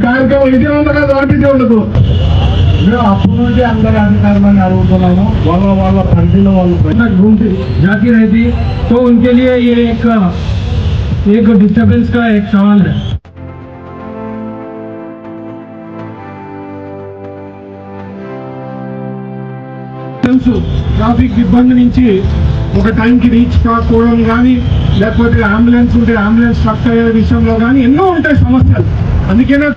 కార్యక్రమం విజయవంతంగా జరిపించేందుకు మేము అప్పటి నుండి అందరి అధికారులను అడుగుతున్నాము. వాళ్ళ పరిధిలో వాళ్ళు घूमते जाती रहती तो उनके लिए ये एक डिस्टर्बेंस का एक सवाल है. ట్రాఫిక్ ఇబ్బంది నుంచి ఒక టైంకి రీచ్ కాకపోవడం కానీ, లేకపోతే అంబులెన్స్ ఉంటే అంబులెన్స్ స్ట్రక్ అయ్యే విషయంలో కానీ ఎన్నో ఉంటాయి సమస్యలు. అందుకనే